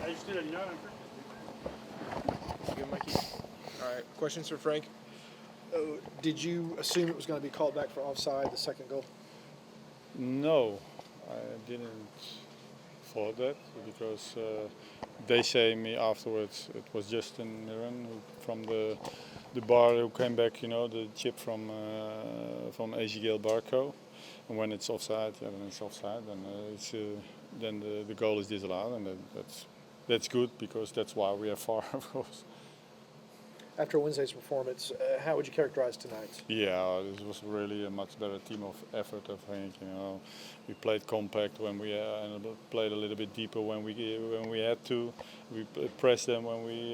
Good, Mikey. All right, questions for Frank? Did you assume it was going to be called back for offside, the second goal? No, I didn't thought that because they say me afterwards it was Justin Mirren from the bar who came back, the chip from AGL Barco, and when it's offside, then it's offside, and then the goal is disallowed, and that's good because that's why we are far, of course. After Wednesday's performance, how would you characterize tonight's? Yeah, this was really a much better team of effort, I think. We played compact when we played a little bit deeper when we had to. We pressed them when we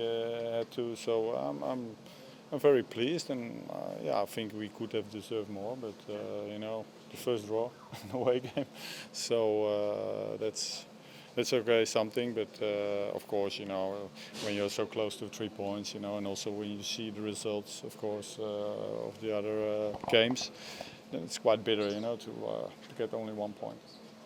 had to. So I'm very pleased, and I think we could have deserved more. But the first draw in the away game, so that's okay, something, but of course, when you're so close to 3 points, and also when you see the results, of course, of the other games, then it's quite bitter, to get only 1 point.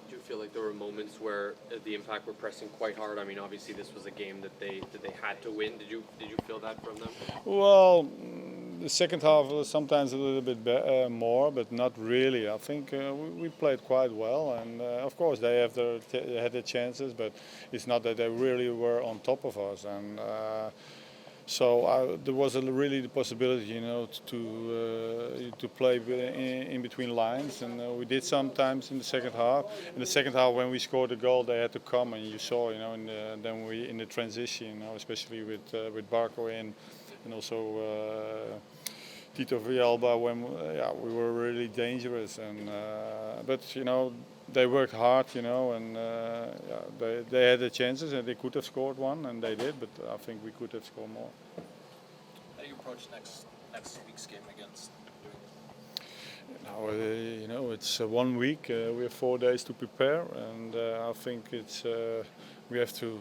Do you feel like there were moments where the Impact were pressing quite hard? I mean, obviously this was a game that they had to win. Did you feel that from them? Well, the second half was sometimes a little bit more, but not really. I think we played quite well, and of course they had their chances, but it's not that they really were on top of us. And so there was really the possibility, to play in between lines, and we did sometimes in the second half. In the second half, when we scored a goal, they had to come, and you saw, then we in the transition, especially with Barco in. And also Tito Villalba, when we were really dangerous, and but they worked hard, and they had the chances, and they could have scored one, and they did, but I think we could have scored more. How do you approach next week's game against Now, it's 1 week. We have 4 days to prepare, and I think it's we have to.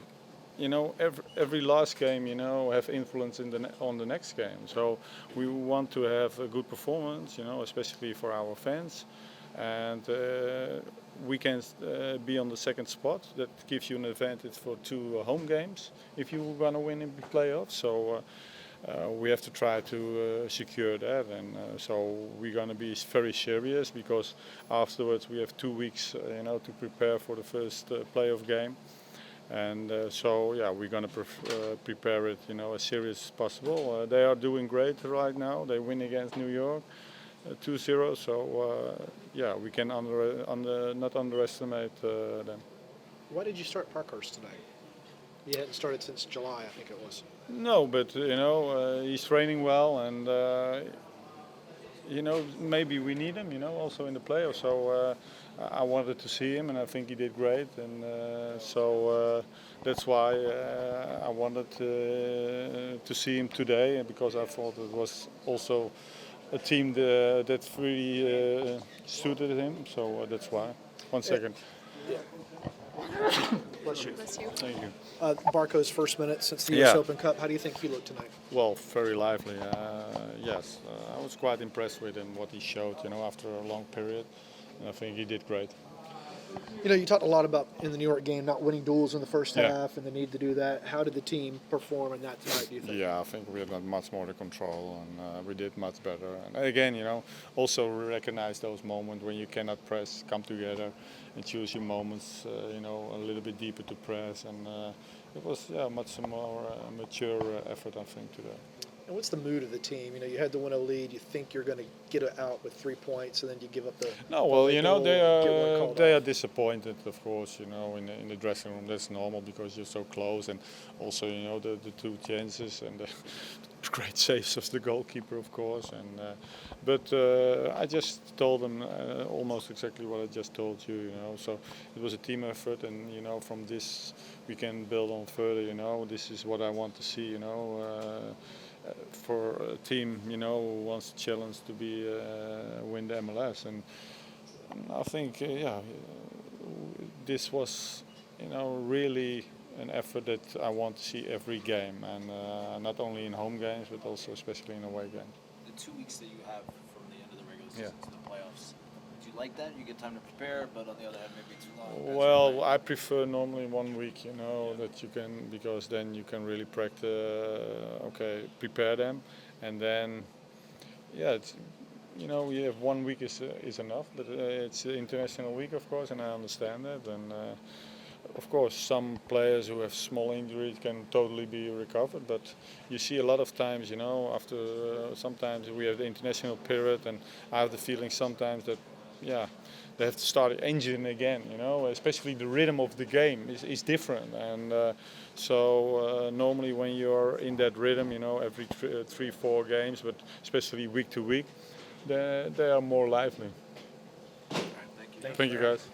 Every last game, have influence on the next game. So we want to have a good performance, especially for our fans, and we can be on the second spot. That gives you an advantage for 2 home games if you want to win in the playoffs. So we have to try to secure that, and so we're going to be very serious because afterwards we have 2 weeks, to prepare for the first playoff game. And we're going to prepare it, as serious as possible. They are doing great right now. They win against New York, 2-0. So we can not underestimate them. Why did you start Parkhurst tonight? You hadn't started since July, I think it was. No, but he's training well, and maybe we need him, also in the playoffs. So I wanted to see him, and I think he did great, and so that's why I wanted to see him today, because I thought it was also a team that really suited him. So that's why. 1 second. Yeah. Bless you. Bless you. Thank you. Barco's first minute since the US Open Cup. How do you think he looked tonight? Well, very lively. Yes, I was quite impressed with him, what he showed, after a long period. And I think he did great. You talked a lot about in the New York game not winning duels in the first half and the need to do that. How did the team perform in that tonight, do you think? Yeah, I think we had much more to control, and we did much better. And again, also recognize those moments when you cannot press, come together and choose your moments, a little bit deeper to press. And it was much more mature effort, I think, today. And what's the mood of the team? You had the 1-0 lead. You think you're going to get it out with 3 points, and then you give up the. No, well, they are disappointed, of course. In the dressing room, that's normal because you're so close, and also the 2 chances and the great saves of the goalkeeper, of course. And but I just told them almost exactly what I just told you. So it was a team effort, and from this we can build on further. This is what I want to see. For a team, who wants to challenge to be win the MLS, and I think, this was, really an effort that I want to see every game, and not only in home games, but also especially in away games. the 2 weeks that you have from the end of the regular season to the playoffs? Do you you like that? You get time to prepare, but on the other hand, maybe too long. Well, I prefer normally 1 week, you know, that you can, because then you can really prepare them, and then, yeah, it's, you know, you have 1 week is enough, but it's an international week, of course, and I understand that, and of course, some players who have small injuries can totally be recovered, but you see a lot of times, you know, after sometimes we have the international period, and I have the feeling sometimes that, yeah, they have to start the engine again, you know, especially the rhythm of the game is different, and so normally when you're in that rhythm, you know, every 3-4 games, but especially week to week, they are more lively. Thank you. Thank you, guys.